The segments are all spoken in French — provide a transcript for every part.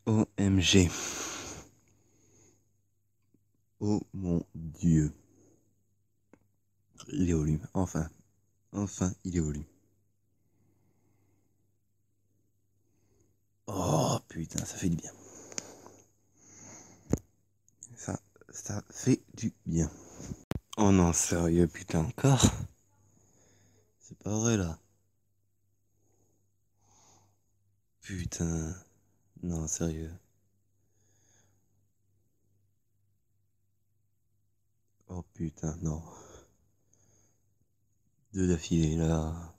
OMG. Oh mon Dieu. Il évolue. Enfin, il évolue. Oh putain, ça fait du bien. Ça fait du bien. Oh non, sérieux, putain, encore? C'est pas vrai là. Putain. Non, sérieux. Oh putain, non. Deux d'affilée là.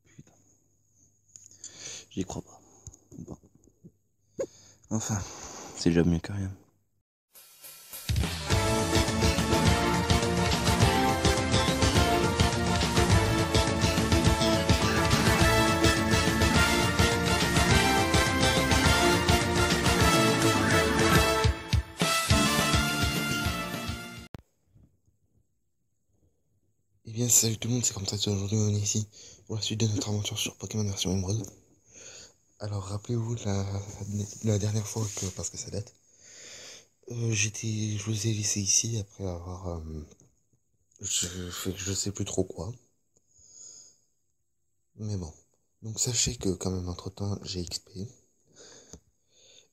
Putain. J'y crois pas. Bon. Enfin, c'est déjà mieux que rien. Eh bien salut tout le monde, c'est comme ça que aujourd'hui on est ici pour la suite de notre aventure sur Pokémon version Emerald. Alors rappelez-vous la dernière fois que, parce que ça date, je vous ai laissé ici après avoir fait je sais plus trop quoi. Mais bon, donc sachez que quand même entre temps j'ai XP.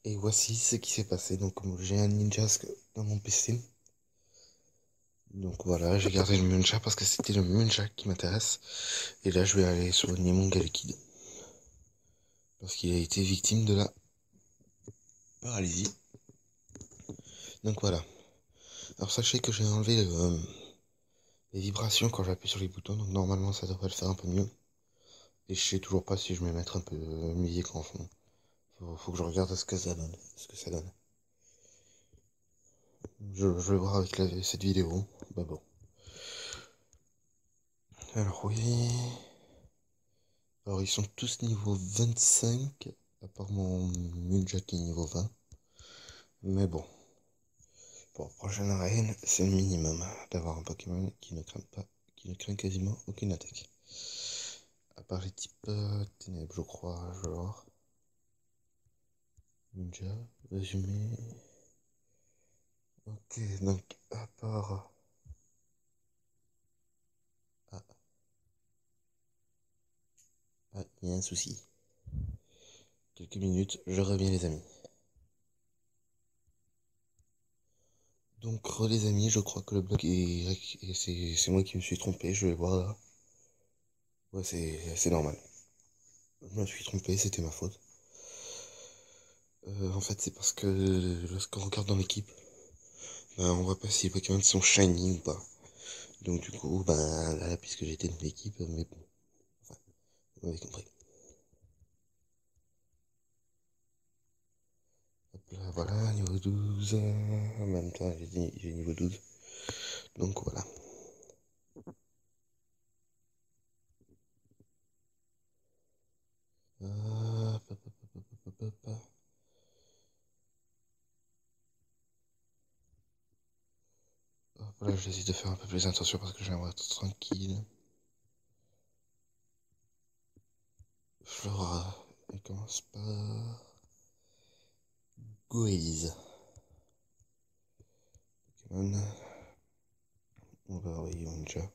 Et voici ce qui s'est passé, donc j'ai un Ninjask dans mon PC. Donc voilà, j'ai gardé le Munchak parce que c'était le Munchak qui m'intéresse. Et là je vais aller soigner mon Galekid. Parce qu'il a été victime de la paralysie. Donc voilà. Alors sachez que j'ai enlevé les vibrations quand j'appuie sur les boutons, donc normalement ça devrait le faire un peu mieux. Et je sais toujours pas si je vais mettre un peu de musique en fond. Faut que je regarde ce que ça donne. Je vais voir avec cette vidéo. Bah bon. Alors oui. Alors ils sont tous niveau 25. À part mon Munja qui est niveau 20. Mais bon. Pour la prochaine arène, c'est le minimum d'avoir un Pokémon qui ne craint pas, qui ne craint quasiment aucune attaque. À part les types ténèbres, je crois, genre. Ninja, résumé. Ok, donc à part. Ah, il y a un souci. Quelques minutes, je reviens les amis. Donc les amis, je crois que le bloc est. C'est moi qui me suis trompé, je vais voir là. Ouais, c'est normal. Je me suis trompé, c'était ma faute. En fait, c'est parce que lorsqu'on regarde dans l'équipe, ben, on voit pas si les Pokémon sont shiny ou pas. Donc du coup, ben là, puisque j'étais dans l'équipe, mais bon, enfin, vous avez compris. Hop là, voilà, niveau 12. En même temps, j'ai niveau 12. Donc voilà. Hop, hop, hop, hop, hop, hop. Hop là, j'essaie de faire un peu plus attention parce que j'aimerais être tranquille. Flora, elle commence par Goélise. Pokémon. On va envoyer Munja.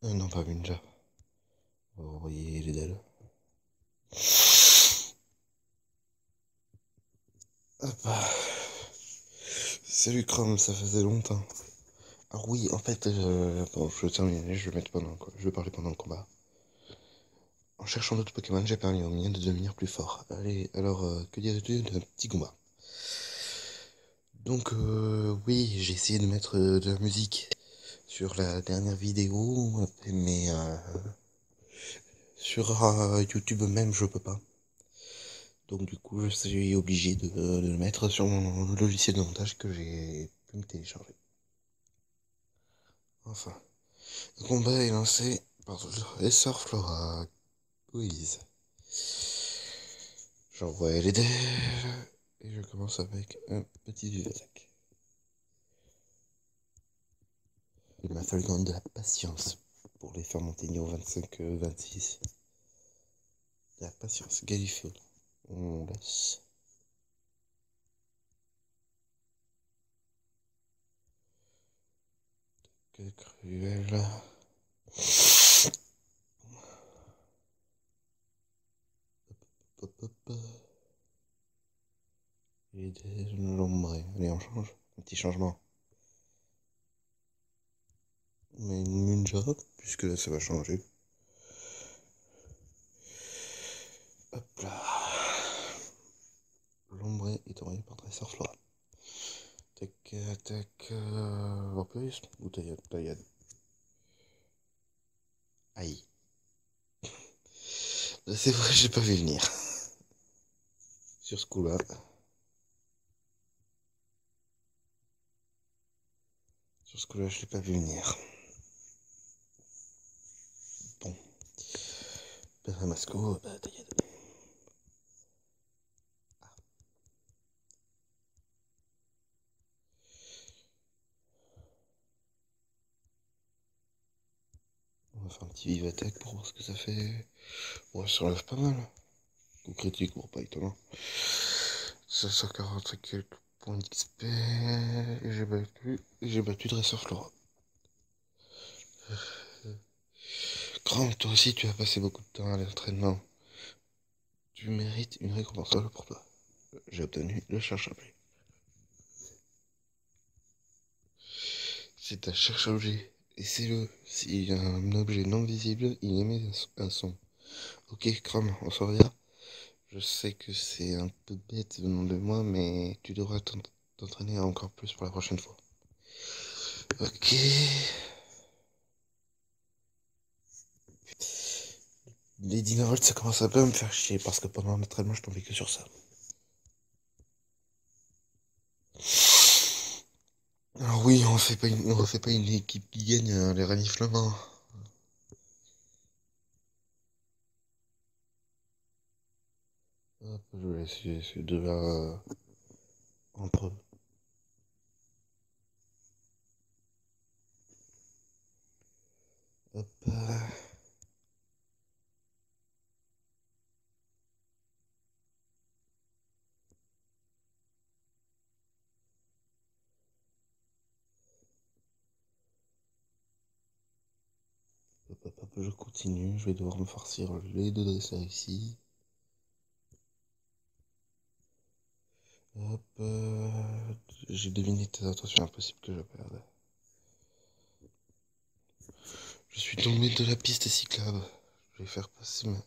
Non, pas Munja. On va envoyer Ledel. Hop. Salut Chrome, ça faisait longtemps. Alors oui, en fait, bon, je termine, je vais mettre pendant quoi. Je vais parler pendant le combat. En cherchant d'autres Pokémon, j'ai permis au mien de devenir plus fort. Allez, alors, que dire-tu d'un petit combat? Donc, oui, j'ai essayé de mettre de la musique sur la dernière vidéo, mais sur YouTube même, je peux pas. Donc, du coup, je suis obligé de le mettre sur mon logiciel de montage que j'ai pu me télécharger. Enfin, le combat est lancé par Essor Flora Quiz. J'envoie les dés et je commence avec un petit Vivasac. Il m'a fallu quand même de la patience pour les faire monter niveau 25-26. La patience, Galifield. On laisse. Que cruel. Hop, hop, hop. Et des l'ombre. Allez, on change. Un petit changement. Mais une Munja, puisque là ça va changer. Hop là. L'ombre est envoyé par Dresseur Flora. Tac, tac. Vampiriste ou taillade. Aïe. C'est vrai, j'ai pas vu venir. Sur ce coup-là. Sur ce coup-là, je l'ai pas vu venir. Bon. Peramasco, taillade. On va faire un petit vive attaque pour voir ce que ça fait. Ouais, ça enlève pas mal. Coup critique, bon, pas étonnant. 540 quelques points d'XP. Et j'ai battu Dresseur Flora. Grand, toi aussi, tu as passé beaucoup de temps à l'entraînement. Tu mérites une récompense pour toi. J'ai obtenu le cherche-objet. C'est un cherche-objet. Et c'est le. S'il y a un objet non visible, il émet un son. Ok, Chrome, on s'en revient. Je sais que c'est un peu bête venant de moi, mais tu devras t'entraîner encore plus pour la prochaine fois. Ok. Les dinovolts, ça commence un peu à me faire chier parce que pendant l'entraînement, je tombais que sur ça. Alors oui, on refait pas une équipe qui gagne les reniflements. Hop, je vais laisser ces deux-là entre eux. Hop. Hop, hop, hop, je continue. Je vais devoir me farcir les deux dresseurs ici. Hop. J'ai deviné tes intentions, impossible que je perde. Je suis tombé de la piste cyclable. Je vais faire passer ma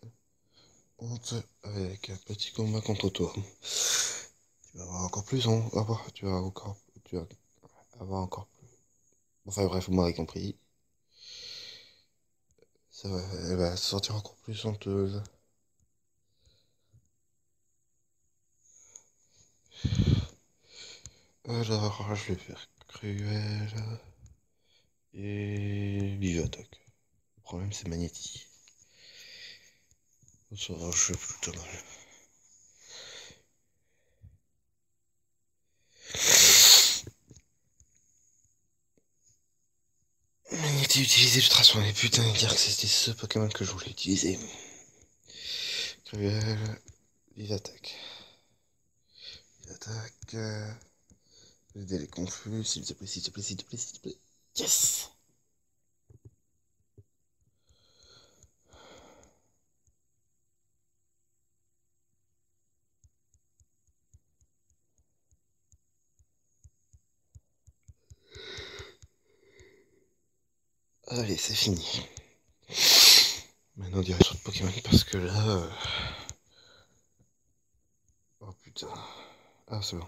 honte avec un petit combat contre toi. Tu vas avoir encore plus, hein. Tu vas avoir encore plus. Enfin bref, vous m'aurez compris. Ça va, elle va se sentir encore plus honteuse. Alors, je vais faire cruel et vive attaque. Le problème, c'est magnétique. Ça va, je fais plutôt mal. Magnétique utilisé le transformer. Putain, dire que c'était ce Pokémon que je voulais utiliser. Cruel, vive attaque. Vive attaque. Le délai confus, s'il te plaît, s'il te plaît, s'il te plaît, s'il te plaît. Yes! Allez, c'est fini. Maintenant, direction de Pokémon parce que là. Oh putain. Ah, c'est bon.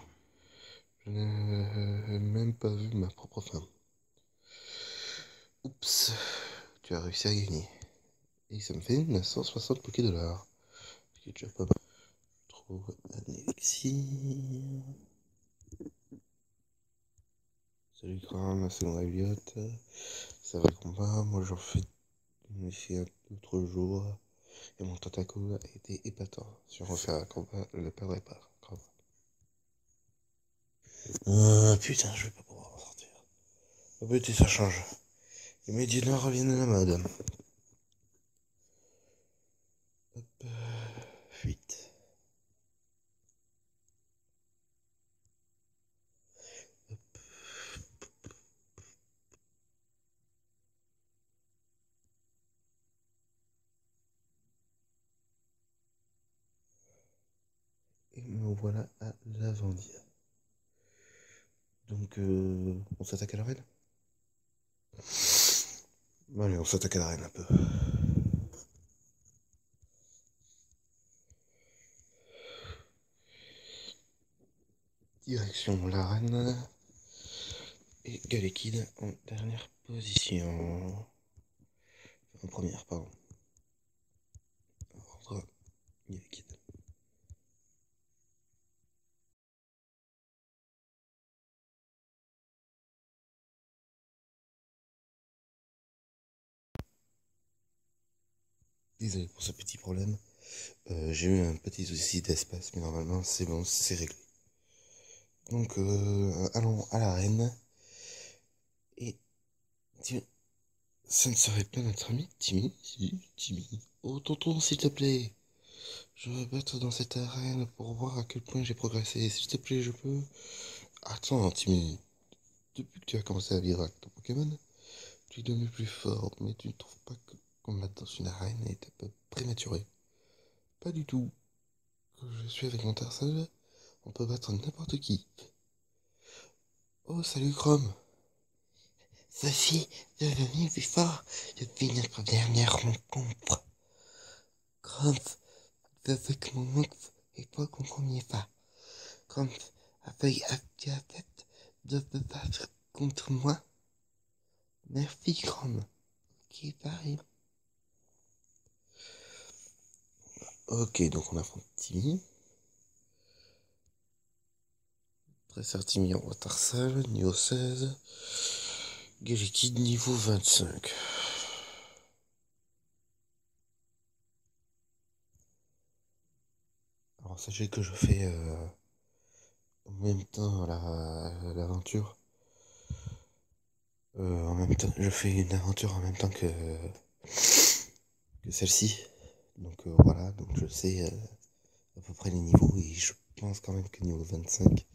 Je n'ai même pas vu ma propre femme. Oups. Tu as réussi à gagner. Et ça me fait 960 Poké-Dollars. Ce qui est déjà pas mal. Je trouve un élixir. Salut Cram, c'est mon Elliot. Ça va le combat. Moi j'en fais ici un autre jour. Et mon Tentacool a été épatant. Si on refait un combat, je ne le perdrai pas. Putain, je vais pas pouvoir en sortir. Oh putain, ça change. Les médias reviennent à la mode. Hop. me voilà à Lavandia. Donc, on s'attaque à l'arène? Allez, on s'attaque à l'arène un peu. Direction l'arène. Et Galekid en dernière position. En première, pardon. Ordre Galekid. Désolé pour ce petit problème. J'ai eu un petit souci d'espace, mais normalement c'est bon, c'est réglé. Donc allons à l'arène. Et tiens, ça ne serait pas notre ami Timmy? Si, Timmy. Oh tonton, s'il te plaît. Je veux battre dans cette arène pour voir à quel point j'ai progressé. S'il te plaît, je peux. Attends, Timmy. Depuis que tu as commencé à vivre avec ton Pokémon, tu es devenu plus fort, mais tu ne trouves pas que combattre dans une arène est un peu prématuré? Pas du tout. Quand je suis avec mon Tarsal, on peut battre n'importe qui. Oh, salut Chrome. Ceci est devenu plus fort depuis notre dernière rencontre. Chrome, avec mon oncle et toi compreniez pas. Chrome, avec tu as tête de te battre contre moi. Merci Chrome. Ok, pareil. Ok, donc on affronte Timmy. Dresseur Timmy en Tarsal, niveau 16. Galekid, niveau 25. Alors sachez que je fais en même temps l'aventure. En même temps, je fais une aventure en même temps que celle-ci. Donc voilà, donc je sais à peu près les niveaux et je pense quand même que niveau 25,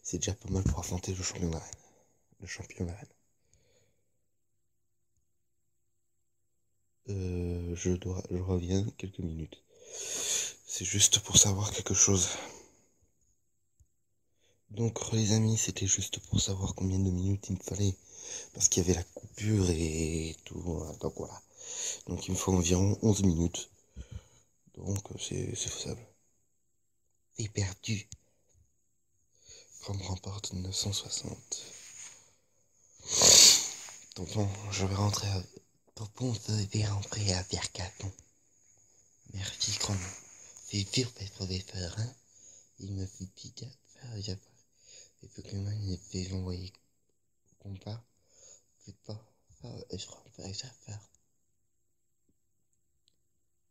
c'est déjà pas mal pour affronter le champion d'arène. Le champion d'arène. Je reviens quelques minutes. C'est juste pour savoir quelque chose. Donc les amis, c'était juste pour savoir combien de minutes il me fallait. Parce qu'il y avait la coupure et tout. Donc voilà. Donc il me faut environ 11 minutes. Donc c'est faisable. C'est perdu. Comme remporte 960. Tonton, je vais rentrer à... Tonton, je vais rentrer à Vercaton. Merci, Chrome. C'est dur d'être vapeur, hein. Il me fait piquer. Les Pokémon, il fait l'envoyer au combat. C'est pas ça, et je rentre à faire.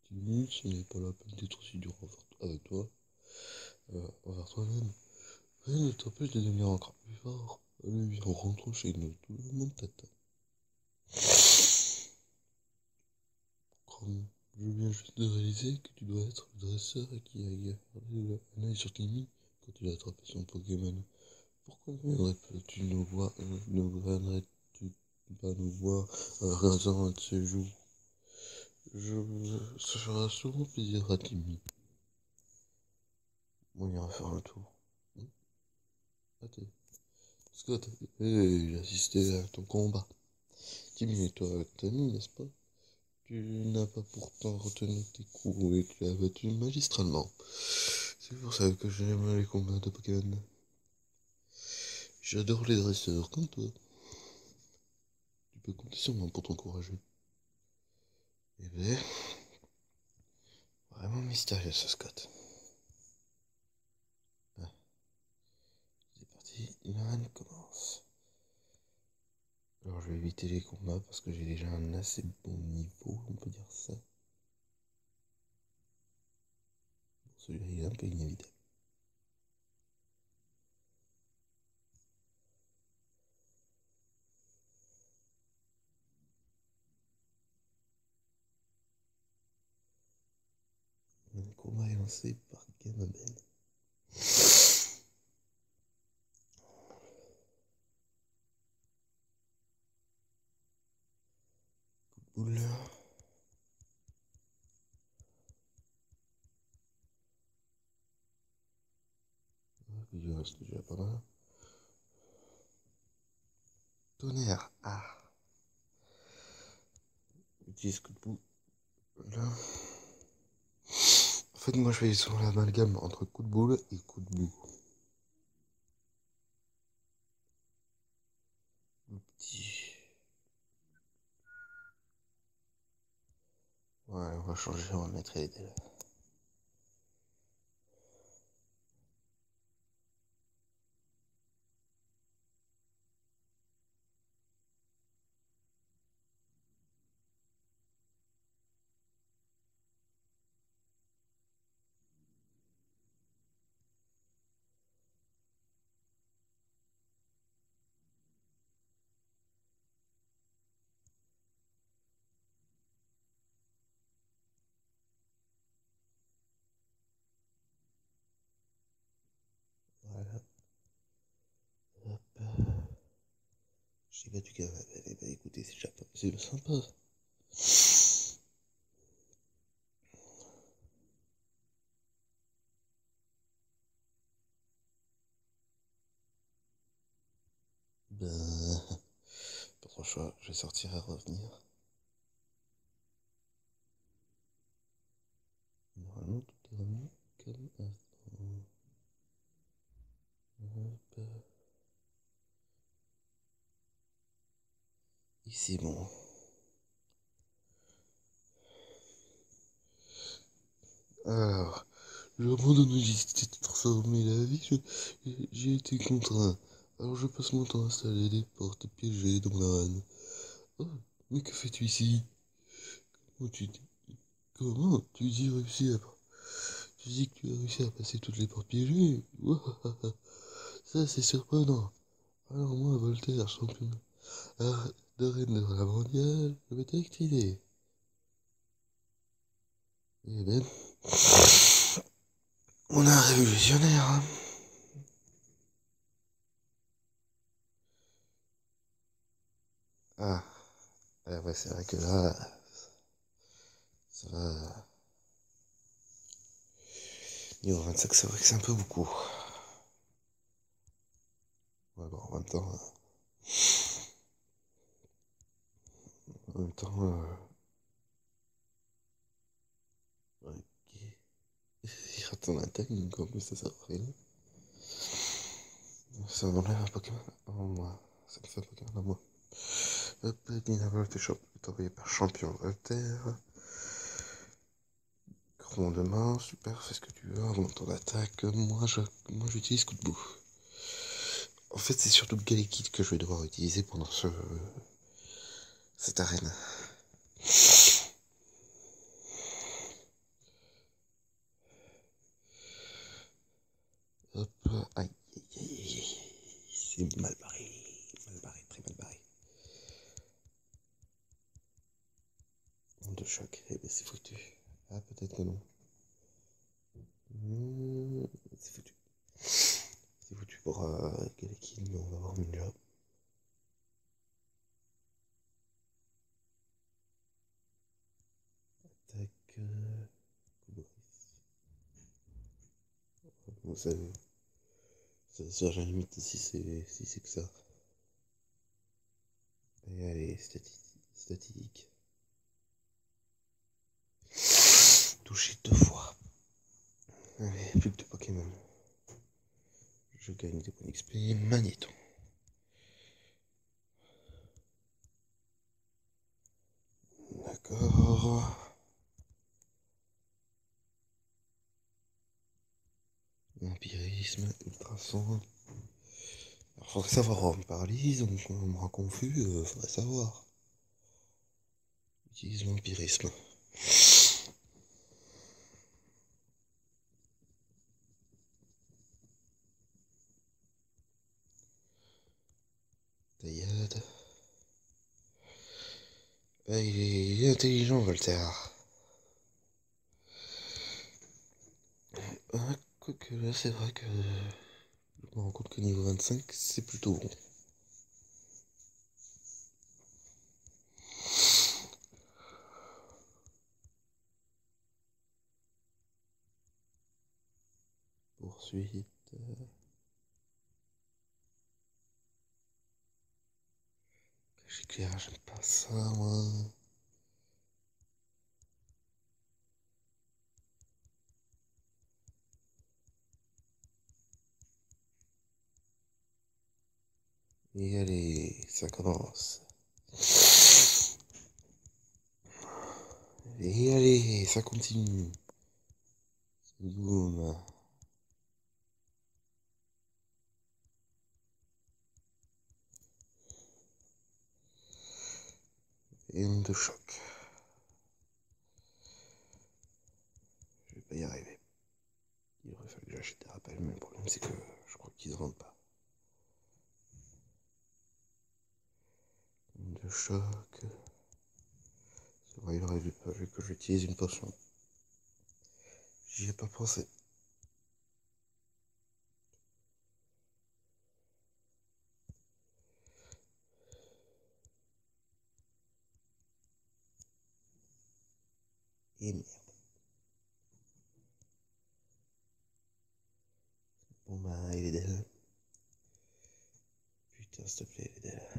Timmy, ce n'est pas la peine d'être aussi dur avec toi. Envers toi-même. Rien ne t'empêche de devenir encore plus fort. Allez, viens, rentrons chez nous. Tout le monde t'attend. Chrome, je viens juste de réaliser que tu dois être le dresseur et qui a gardé un œil sur Timmy quand il a attrapé son Pokémon. Pourquoi ne viendrais-tu nous voir, ne viendrais-tu pas nous voir à raison de ces jours? Ça fera sûrement plaisir à Timmy. On ira faire un tour. Attends. Scott, j'ai assisté à ton combat. Timmy et toi, t'as mis, n'est-ce pas? Tu n'as pas pourtant retenu tes coups et tu as battu magistralement. C'est pour ça que j'aime les combats de Pokémon. J'adore les dresseurs comme toi. Tu peux compter sur moi pour t'encourager. Eh bien, vraiment mystérieux ce Scott. Ah, c'est parti, l'arène commence. Alors je vais éviter les combats parce que j'ai déjà un assez bon niveau, on peut dire ça. Bon, celui-là il est un peu inévitable. Le combat est lancé par Gamabel. Boule. Il reste déjà pas mal. Tonnerre. Ah. Utilise coup de boue. Là. En fait, moi je fais souvent l'amalgame entre coup de boule et coup de boue. Le petit. Ouais, on va changer, on va mettre les dés là. Voilà. Hop. J'ai battu quand même. Eh ben, écoutez, c'est sympa. Ben, pas trop le choix, je vais sortir et revenir. Normalement, tout est revenu comme avant. Hop. Ici, bon. Alors, le moment de nécessité de transformer la vie, j'ai été contraint. Alors je passe mon temps à installer des portes piégées dans la vanne. Oh, mais que fais-tu ici? Comment tu dis réussi à... Tu dis que tu as réussi à passer toutes les portes piégées? Ouah, ça c'est surprenant. Alors moi, Voltaire, champion de reine de la mondiale, je vais t'exciter. Eh ben, on a un révolutionnaire, hein. Ah, ouais, c'est vrai que là, ça va. Niveau 25, c'est vrai que c'est un peu beaucoup. Ouais, bon, ok. Il rate son attaque, donc en plus ça sert à rien. Ça m'enlève un Pokémon en moi. Ça me fait un Pokémon à moi. Hop, Dynamo est envoyé par Champion Voltaire. Cron de main, super, fais ce que tu veux, augmente ton attaque. Moi j'utilise coup de boue. En fait, c'est surtout le Galekid que je vais devoir utiliser pendant cette arène. Hop, aïe, aïe, aïe, aïe. C'est mal barré. Mal barré, très mal barré. Onde de choc, eh ben c'est foutu. Ah, peut-être que non. C'est foutu. C'est foutu pour Galekid, mais on va voir Ninja. Tac. Bon, ça sert à la limite si c'est que ça. Et allez, statique. Touché 2 fois. Allez, plus que 2 Pokémon. Je gagne des points d'XP. Magnéton. D'accord. Empirisme, ultrason. Alors, faudrait savoir, on me paralyse, donc on me rend confus, faudrait savoir. Utilise l'empirisme. Taillade. Il est intelligent, Voltaire. Ah, quoique là, c'est vrai que je me rends compte que niveau 25, c'est plutôt bon. Poursuite. J'éclaire, j'aime pas ça, moi. Et allez, ça commence. Et allez, ça continue. Boum. Et onde de choc. Je vais pas y arriver. Il aurait fallu que j'achète des rappels, mais le problème c'est que je crois qu'ils ne vendent pas. Onde de choc. C'est vrai, il aurait fallu que j'utilise une potion. J'y ai pas pensé. Et merde. Bon bah, il est d'elle. Putain, s'il te plaît, il est d'elle.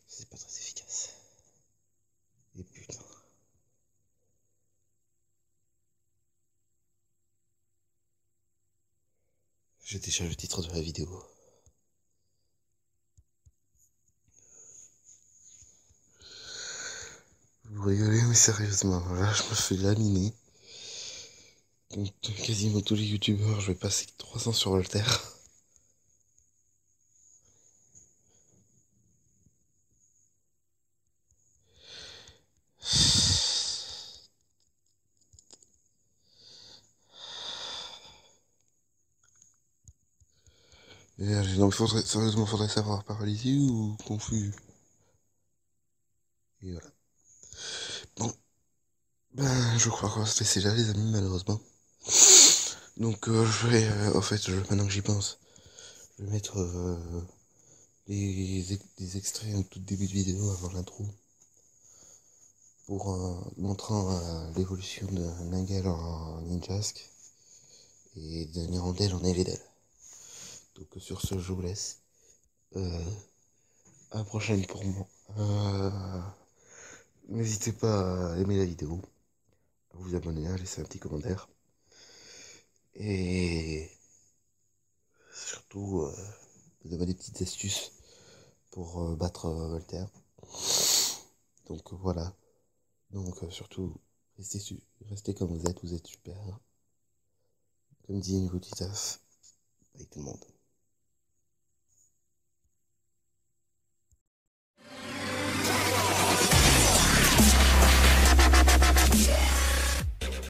C'est pas très efficace. Et putain. J'ai déjà le titre de la vidéo. Vous rigolez, mais sérieusement, là je me fais laminer. Donc quasiment tous les youtubeurs, je vais passer 300 sur Voltaire. Et non, mais sérieusement, faudrait savoir paralysé ou confus. Et voilà. Bon, ben, je crois qu'on va se laisser là, les amis, malheureusement. Donc, je vais, en fait, maintenant que j'y pense, je vais mettre des extraits au tout début de vidéo avant l'intro pour montrant l'évolution de Ningel en Ninjask et de Nirondelle en Eledel. Donc, sur ce, je vous laisse. À la prochaine pour moi. N'hésitez pas à aimer la vidéo, à vous abonner, à laisser un petit commentaire. Et surtout, vous avez des petites astuces pour battre Voltaire. Donc voilà. Donc surtout, restez comme vous êtes super. Comme dit Nico Titaf, avec tout le monde.